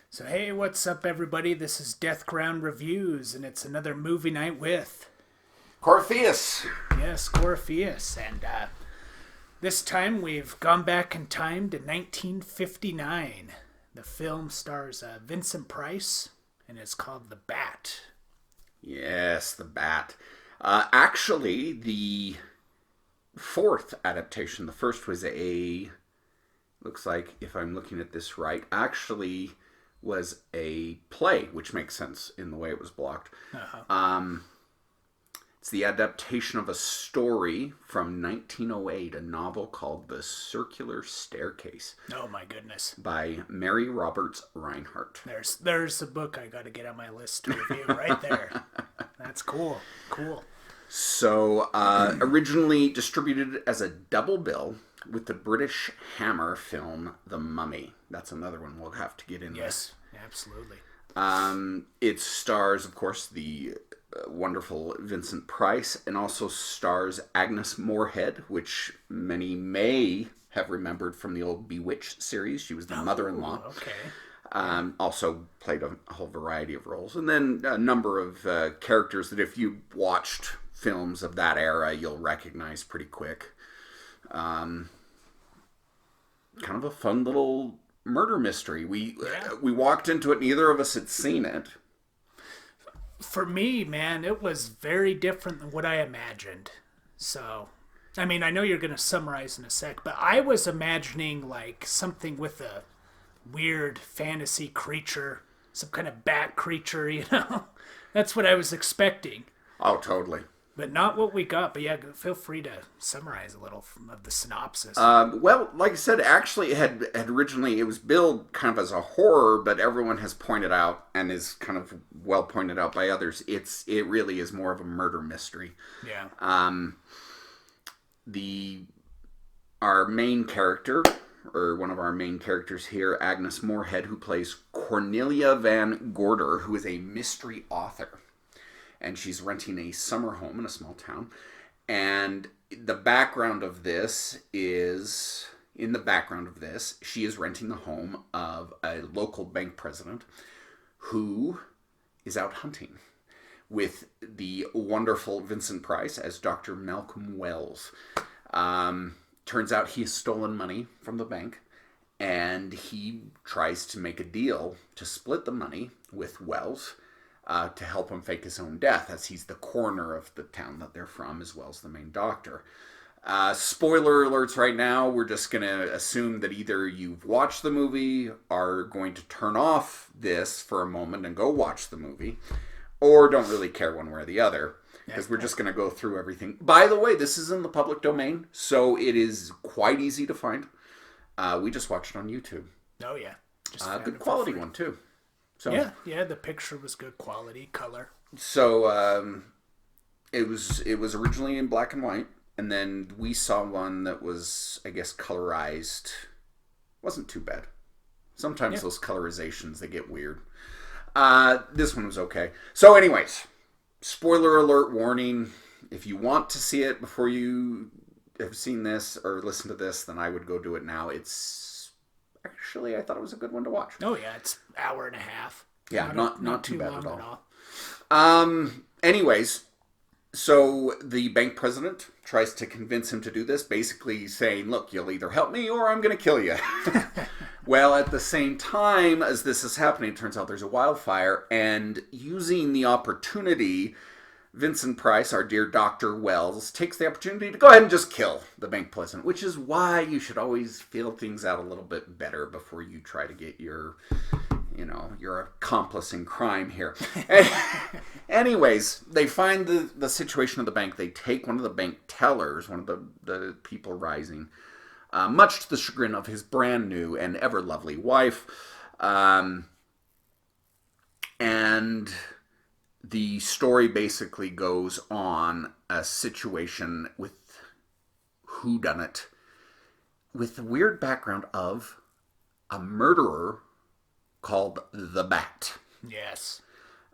So hey, what's up everybody? This is DeathGroundReviews, and it's another movie night with... Coryphaeus. Yes, Coryphaeus. And this time we've gone back in time to 1959. The film stars Vincent Price, and it's called The Bat. Yes, The Bat. Actually, the fourth adaptation, the first was looks like, if I'm looking at this right, actually was a play, which makes sense in the way it was blocked. Uh-huh. It's the adaptation of a story from 1908, a novel called The Circular Staircase. Oh my goodness. By Mary Roberts Reinhardt. There's the book I got to get on my list to review right there. That's cool. Cool. So, originally distributed as a double bill with the British Hammer film The Mummy. That's another one we'll have to get into. Yes, absolutely. It stars, of course, the wonderful Vincent Price, and also stars Agnes Moorehead, which many may have remembered from the old Bewitched series. She was the mother-in-law. Okay. Also played a whole variety of roles. And then a number of characters that if you watched films of that era, you'll recognize pretty quick. Kind of a fun little murder mystery. We walked into it, neither of us had seen it. For me, man, it was very different than what I imagined. So, I mean, I know you're going to summarize in a sec, but I was imagining like something with a weird fantasy creature, some kind of bat creature, you know? That's what I was expecting. Oh, totally. But not what we got. But yeah, feel free to summarize a little of the synopsis. Well, like I said, actually it had originally, it was billed kind of as a horror, but everyone has pointed out, and is kind of well pointed out by others, it really is more of a murder mystery. Yeah. Our main character, or one of our main characters here, Agnes Moorehead, who plays Cornelia Van Gorder, who is a mystery author. And she's renting a summer home in a small town. And the background of this is, she is renting the home of a local bank president who is out hunting with the wonderful Vincent Price as Dr. Malcolm Wells. Turns out he has stolen money from the bank, and he tries to make a deal to split the money with Wells, to help him fake his own death, as he's the coroner of the town that they're from, as well as the main doctor. Spoiler alerts right now. We're just going to assume that either you've watched the movie, are going to turn off this for a moment and go watch the movie, or don't really care one way or the other, because we're just going to go through everything. By the way, this is in the public domain, so it is quite easy to find. We just watched it on YouTube. Oh, yeah. Good quality one, too. So, yeah, the picture was good quality, color. So it was originally in black and white, and then we saw one that was, I guess, colorized. Wasn't too bad. Sometimes those colorizations, they get weird. This one was okay. So anyways, spoiler alert warning. If you want to see it before you have seen this or listen to this, then I would go do it now. Actually, I thought it was a good one to watch. Oh, yeah, it's an hour and a half. Yeah, not too bad at all. Anyways, so the bank president tries to convince him to do this, basically saying, look, you'll either help me or I'm going to kill you. Well, at the same time as this is happening, it turns out there's a wildfire, and using the opportunity, Vincent Price, our dear Dr. Wells, takes the opportunity to go ahead and just kill the bank president, which is why you should always feel things out a little bit better before you try to get your accomplice in crime here. Anyways, they find the situation of the bank. They take one of the bank tellers, one of the people rising, much to the chagrin of his brand new and ever lovely wife. And the story basically goes on a situation with whodunit, with the weird background of a murderer called the Bat. Yes.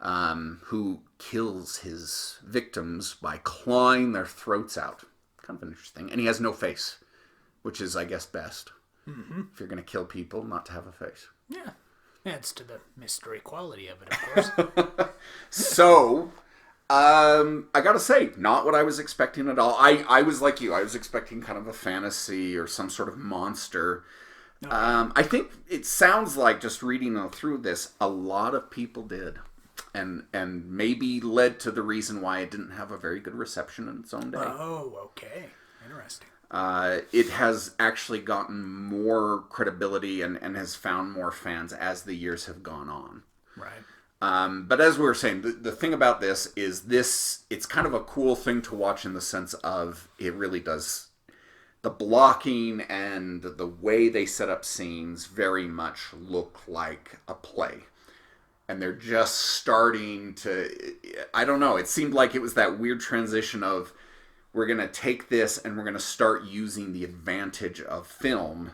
who kills his victims by clawing their throats out. Kind of interesting. And he has no face, which is, I guess, best. Mm-hmm. If you're going to kill people, not to have a face. Yeah. Adds to the mystery quality of it, of course. So, I gotta say, not what I was expecting at all. I was like you. I was expecting kind of a fantasy or some sort of monster. Okay. I think it sounds like, just reading through this, a lot of people did. And maybe led to the reason why it didn't have a very good reception in its own day. Oh, okay. Interesting. It has actually gotten more credibility and has found more fans as the years have gone on. Right. But as we were saying, the thing about this is it's kind of a cool thing to watch in the sense of it really does, the blocking and the way they set up scenes very much look like a play. And they're just starting to, I don't know, it seemed like it was that weird transition of, we're going to take this and we're going to start using the advantage of film,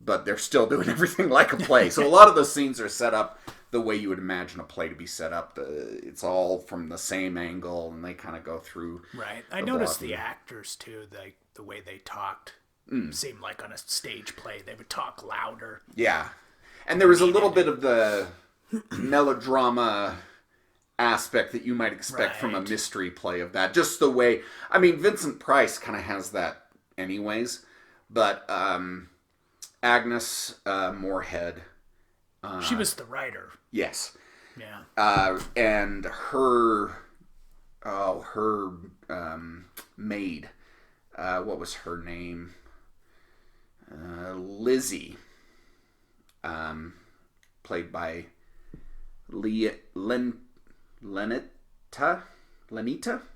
but they're still doing everything like a play. So a lot of those scenes are set up the way you would imagine a play to be set up. It's all from the same angle, and they kind of go through. Right. I noticed the actors, too, the way they talked. Seemed like on a stage play, they would talk louder. Yeah. And there was a little bit of the melodrama aspect that you might expect from a mystery play of that. Just the way, I mean, Vincent Price kind of has that anyways, but Agnes Moorehead. She was the writer. Yes. Yeah. And her maid, what was her name? Lizzie, played by Lenita,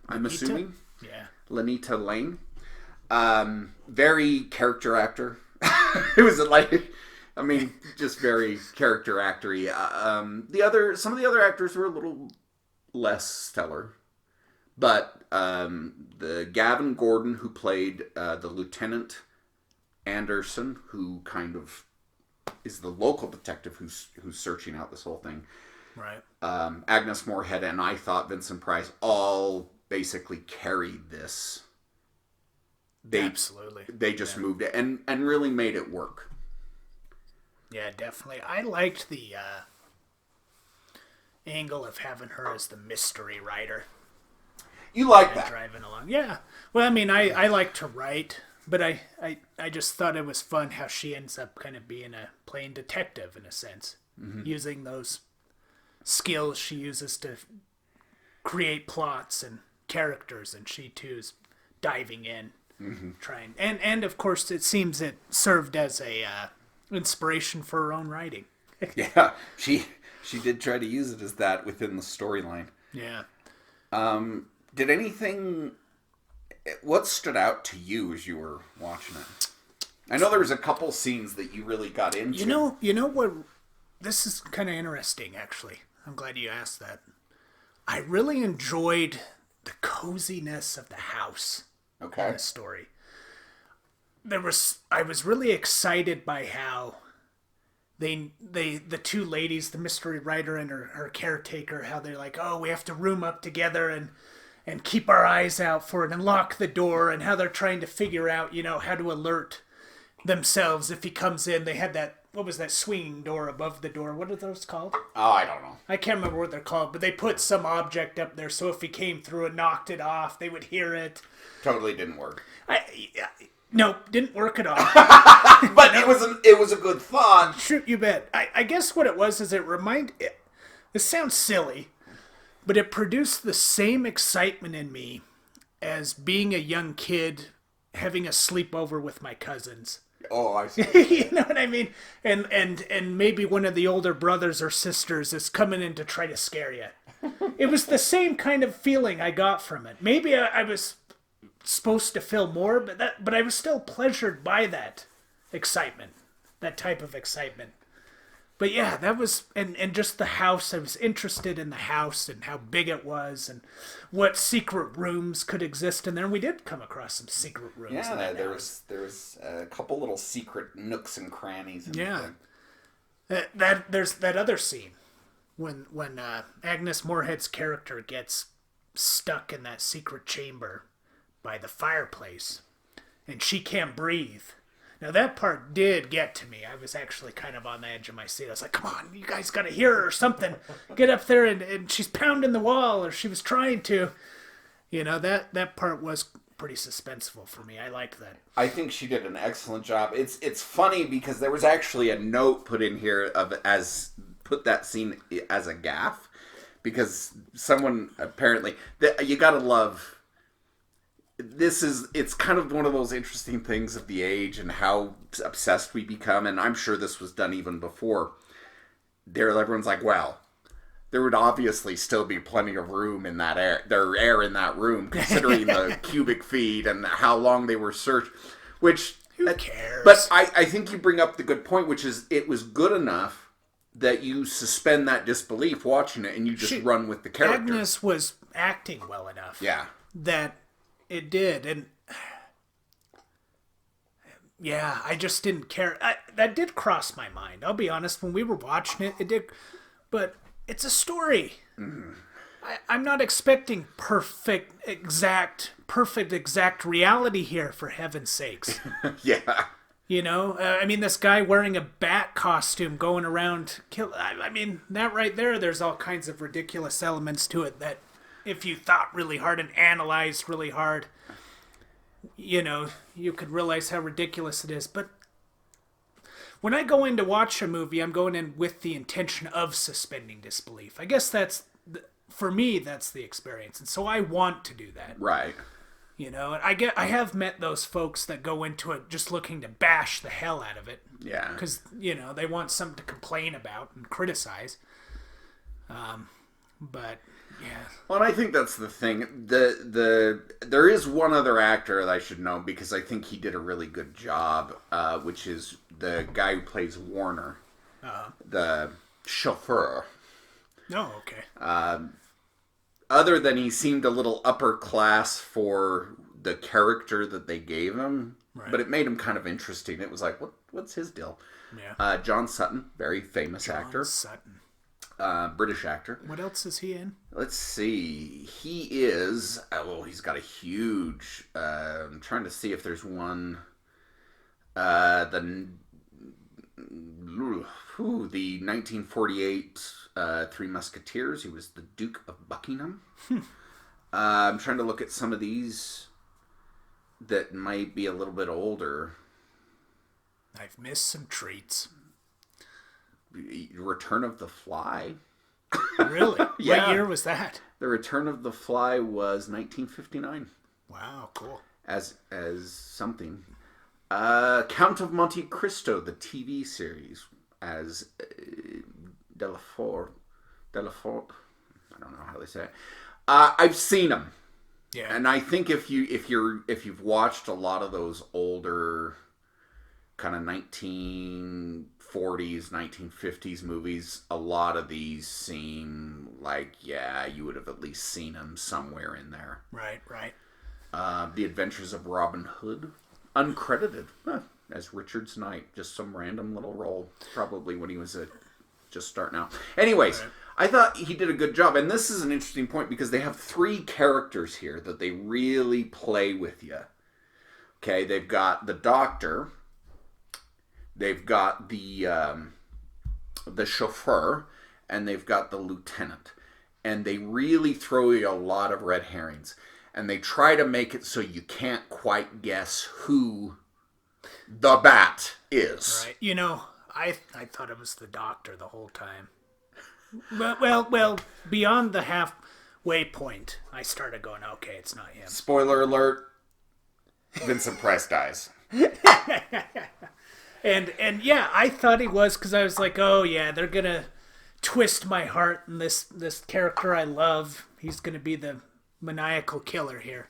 I'm assuming. Yeah. Lenita Lane. Very character actor. It was like, I mean, just very character actory. Some of the other actors were a little less stellar. But the Gavin Gordon, who played the Lieutenant Anderson, who kind of is the local detective who's searching out this whole thing. Right. Agnes Moorehead and I thought Vincent Price all basically carried this. Absolutely. They just moved it and really made it work. Yeah, definitely. I liked the angle of having her as the mystery writer. You like that? Driving along. Yeah. Well, I mean, I like to write, but I just thought it was fun how she ends up kind of playing detective in a sense, using those skills she uses to create plots and characters, and she too is diving in, trying. And of course, it seems it served as a inspiration for her own writing. Yeah, she did try to use it as that within the storyline. Yeah. What stood out to you as you were watching it? I know there was a couple scenes that you really got into. You know what? This is kind of interesting, actually. I'm glad you asked that. I really enjoyed the coziness of the house in the story. I was really excited by how the two ladies, the mystery writer and her caretaker, how they're like, oh, we have to room up together and keep our eyes out for it and lock the door, and how they're trying to figure out, how to alert themselves if he comes in. They had that, what was that swinging door above the door? What are those called? Oh, I don't know. I can't remember what they're called, but they put some object up there so if he came through and knocked it off, they would hear it. Totally didn't work. No, didn't work at all. But it was a good thought. Shoot, you bet. I guess what it was is this sounds silly, but it produced the same excitement in me as being a young kid having a sleepover with my cousins. Oh, I see. You know what I mean? And maybe one of the older brothers or sisters is coming in to try to scare you. It was the same kind of feeling I got from it. Maybe I was supposed to feel more, but I was still pleasured by that excitement, that type of excitement. But yeah, that was, and just the house. I was interested in the house and how big it was and what secret rooms could exist in there. And we did come across some secret rooms. Yeah, there was a couple little secret nooks and crannies. Yeah, there's that other scene when Agnes Moorehead's character gets stuck in that secret chamber by the fireplace, and she can't breathe. Now that part did get to me. I was actually kind of on the edge of my seat. I was like, come on, you guys gotta hear her or something. Get up there, and she's pounding the wall, or she was trying to. That part was pretty suspenseful for me. I like that. I think she did an excellent job. It's funny because there was actually a note put in here put that scene as a gaffe, because someone apparently you gotta love. It's kind of one of those interesting things of the age and how obsessed we become, and I'm sure this was done even before. Everyone's like, well, there would obviously still be plenty of room in that air. There air in that room, considering the cubic feet and how long they were searched. Which who cares? But I think you bring up the good point, which is it was good enough that you suspend that disbelief watching it, and you just run with the character. Agnes was acting well enough. Yeah. That it did, and yeah, I just didn't care. That did cross my mind. I'll be honest. When we were watching it did. But it's a story. Mm. I'm not expecting perfect exact reality here, for heaven's sakes. Yeah. This guy wearing a bat costume going around that right there, there's all kinds of ridiculous elements to it that if you thought really hard and analyzed really hard, you could realize how ridiculous it is. But when I go in to watch a movie, I'm going in with the intention of suspending disbelief. I guess for me, that's the experience. And so I want to do that. Right. And I have met those folks that go into it just looking to bash the hell out of it. Yeah. Because, they want something to complain about and criticize. But yeah. Well, and I think that's the thing. There is one other actor that I should know, because I think he did a really good job, which is the guy who plays Warner, the chauffeur. Oh, okay. Other than he seemed a little upper class for the character that they gave him, right. But it made him kind of interesting. It was like, what's his deal? Yeah. John Sutton, very famous actor. Sutton. British actor. What else is he in? Let's see. He is... he's got a huge... I'm trying to see if there's one... The 1948 Three Musketeers. He was the Duke of Buckingham. I'm trying to look at some of these that might be a little bit older. I've missed some treats. Return of the Fly. Really? Yeah. What year was that? The Return of the Fly was 1959. Wow, cool. As something. Count of Monte Cristo, the TV series, as Delafort. I don't know how they say it. I've seen them. Yeah. And I think if you've watched a lot of those older kind of 1940s, 1950s movies, a lot of these seem like, yeah, you would have at least seen them somewhere in there. Right. The Adventures of Robin Hood, uncredited as Richard's Knight, just some random little role, probably when he was just starting out. Anyways, right. I thought he did a good job, and this is an interesting point because they have three characters here that they really play with you. Okay, they've got the doctor. They've got the chauffeur, and they've got the lieutenant. And they really throw you a lot of red herrings. And they try to make it so you can't quite guess who the bat is. Right. I thought it was the doctor the whole time. Well, beyond the halfway point, I started going, okay, it's not him. Spoiler alert, Vincent Price dies. And yeah, I thought he was, because I was like, oh yeah, they're going to twist my heart, and this character I love, he's going to be the maniacal killer here.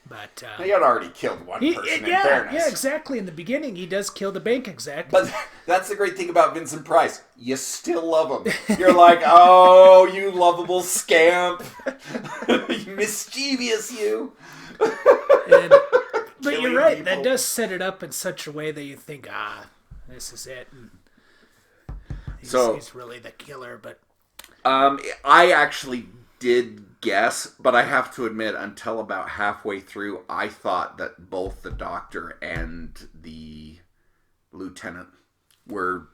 But he had already killed one person, in fairness. Yeah, exactly. In the beginning, he does kill the bank exec. But that's the great thing about Vincent Price. You still love him. You're like, oh, you lovable scamp. You mischievous you. But you're right. People. That does set it up in such a way that you think, this is it. And he's really the killer. But I actually did guess, but I have to admit, until about halfway through, I thought that both the doctor and the lieutenant were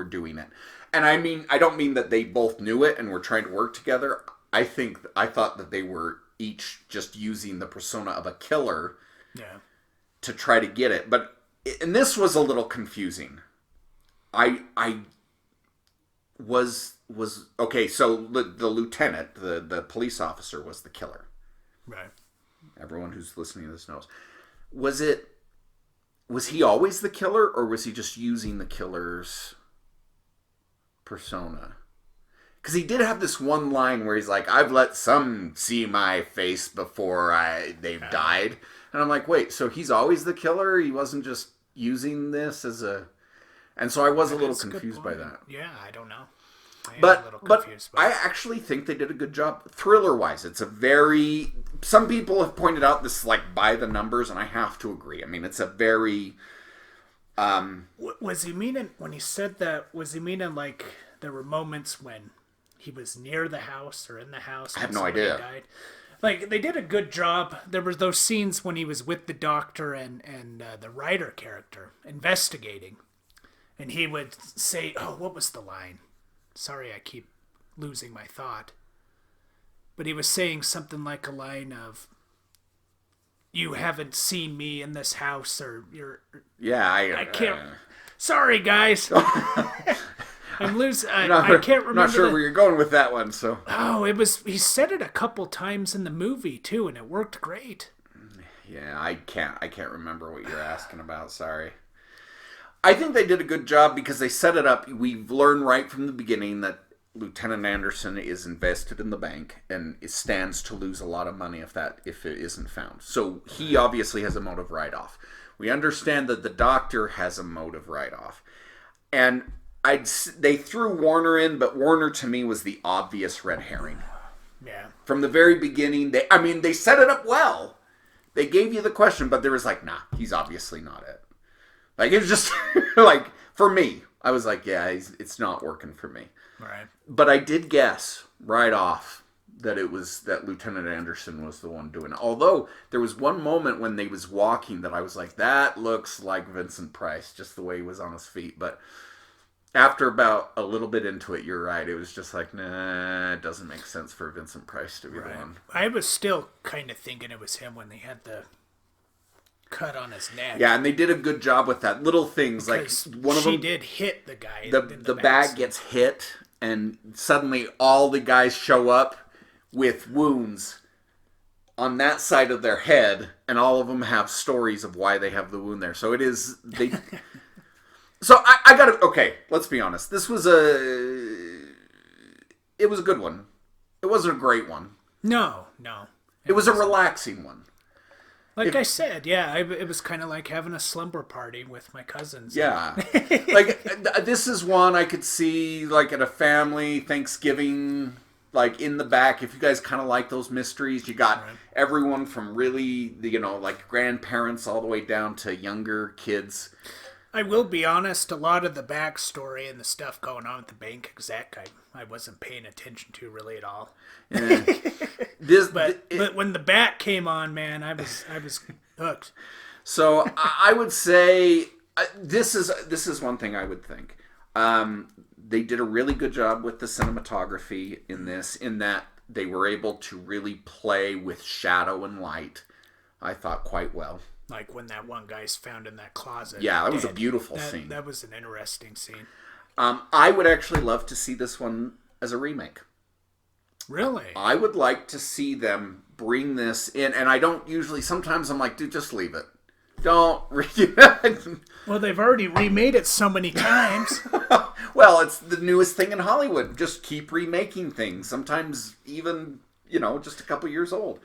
doing it. And I mean, I don't mean that they both knew it and were trying to work together. I thought that they were each just using the persona of a killer, Yeah. to try to get it. And this was a little confusing. I was okay. So the lieutenant, the police officer, was the killer. Right. Everyone who's listening to this knows. Was he always the killer, or was he just using the killer's persona? Because he did have this one line where he's like, "I've let some see my face before they've died," and I'm like, "Wait, so he's always the killer? He wasn't just using this as a?" And so I was a little confused by that. Yeah, I don't know. But I actually think they did a good job thriller-wise. It's a very... Some people have pointed out this, like, by the numbers, and I have to agree. I mean, it's a very... Was he meaning, when he said that, was he meaning, like, there were moments when he was near the house or in the house? I have no idea. Died? Like, they did a good job. There were those scenes when he was with the doctor and the writer character investigating. And he would say, oh, what was the line? Sorry, I keep losing my thought. But he was saying something like a line of, you haven't seen me in this house, or you're... Yeah, I can't... Sorry, guys. I'm losing... I can't remember. Not sure where you're going with that one, so... Oh, it was... He said it a couple times in the movie, too, and it worked great. Yeah, I can't remember what you're asking about, sorry. I think they did a good job because they set it up. We've learned right from the beginning that Lieutenant Anderson is invested in the bank and it stands to lose a lot of money if it isn't found. So he obviously has a motive write-off. We understand that the doctor has a motive write-off. And they threw Warner in, but Warner to me was the obvious red herring. Yeah. From the very beginning, they set it up well. They gave you the question, but there was like, nah, he's obviously not it. Like, it was just, like, for me, I was like, yeah, it's not working for me. Right. But I did guess right off that Lieutenant Anderson was the one doing it. Although, there was one moment when they was walking that I was like, that looks like Vincent Price, just the way he was on his feet. But after about a little bit into it, you're right. It was just like, nah, it doesn't make sense for Vincent Price to be the one. I was still kind of thinking it was him when they had the cut on his neck. Yeah, and they did a good job with that. Little things because like one of them. She did hit the guy. The bag gets hit, and suddenly all the guys show up with wounds on that side of their head, and all of them have stories of why they have the wound there. So it is they. So I gotta okay. Let's be honest. It was a good one. It wasn't a great one. No. It was a relaxing one. Like I said, yeah, it was kind of like having a slumber party with my cousins. Yeah. Like, this is one I could see, like, at a family Thanksgiving, like, in the back. If you guys kind of like those mysteries, you got everyone from really, like, grandparents all the way down to younger kids. I will be honest, a lot of the backstory and the stuff going on with the bank exec, I wasn't paying attention to really at all. Yeah. But when the bat came on, man, I was hooked. So I would say this is one thing I would think. They did a really good job with the cinematography in this, in that they were able to really play with shadow and light, I thought, quite well. Like when that one guy's found in that closet. Yeah, that was a beautiful scene. That was an interesting scene. I would actually love to see this one as a remake. Really? I would like to see them bring this in, and I don't usually, sometimes I'm like, dude, just leave it. Don't. Well, they've already remade it so many times. Well, it's the newest thing in Hollywood. Just keep remaking things. Sometimes even, just a couple years old.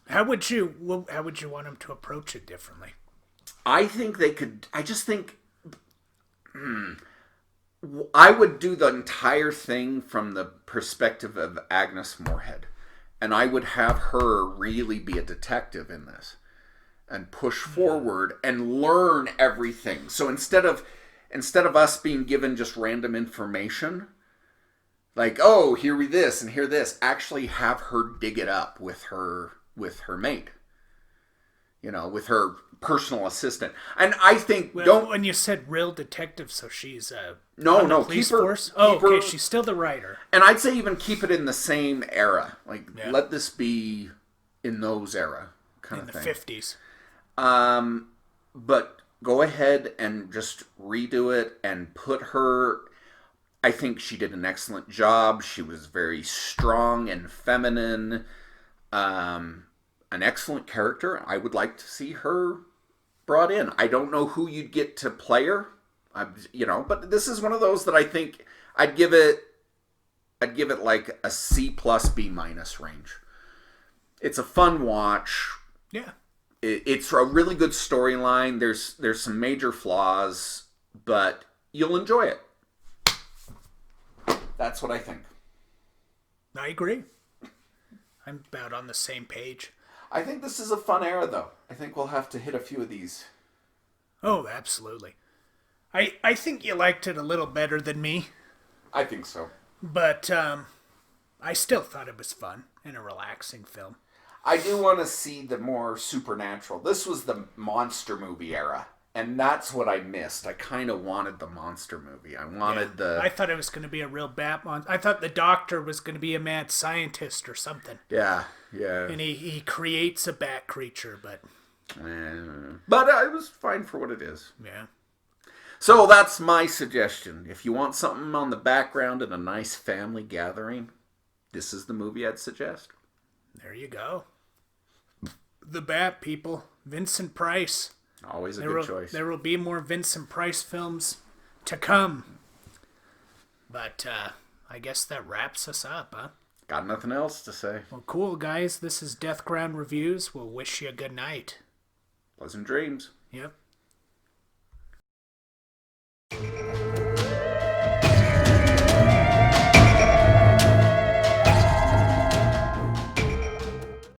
How would you want them to approach it differently? I think they could. I just think I would do the entire thing from the perspective of Agnes Moorehead, and I would have her really be a detective in this and push forward and learn everything. So instead of us being given just random information, Like, oh, here we this and here this. Actually have her dig it up with her mate. You know, with her personal assistant. And I think when you said real detective, so she's on the police force? Okay, she's still the writer. And I'd say even keep it in the same era. Like, let this be in those era kind of thing. In the 50s. But go ahead and just redo it and put her... I think she did an excellent job. She was very strong and feminine. An excellent character. I would like to see her brought in. I don't know who you'd get to play her. But this is one of those that I think I'd give it like a C plus B minus range. It's a fun watch. Yeah. It's a really good storyline. There's some major flaws, but you'll enjoy it. That's what I think. I agree. I'm about on the same page. I think this is a fun era, though. I think we'll have to hit a few of these. Oh, absolutely. I think you liked it a little better than me. I think so. But I still thought it was fun and a relaxing film. I do want to see the more supernatural. This was the monster movie era. And that's what I missed. I kind of wanted the monster movie. I wanted I thought it was going to be a real bat monster. I thought the doctor was going to be a mad scientist or something. Yeah. And he creates a bat creature, but... But it was fine for what it is. Yeah. So that's my suggestion. If you want something on the background and a nice family gathering, this is the movie I'd suggest. There you go. The Bat, people. Vincent Price. Always a good choice. There will be more Vincent Price films to come. But I guess that wraps us up, huh? Got nothing else to say. Well, cool, guys. This is DeathGroundReviews. We'll wish you a good night. Pleasant dreams. Yep.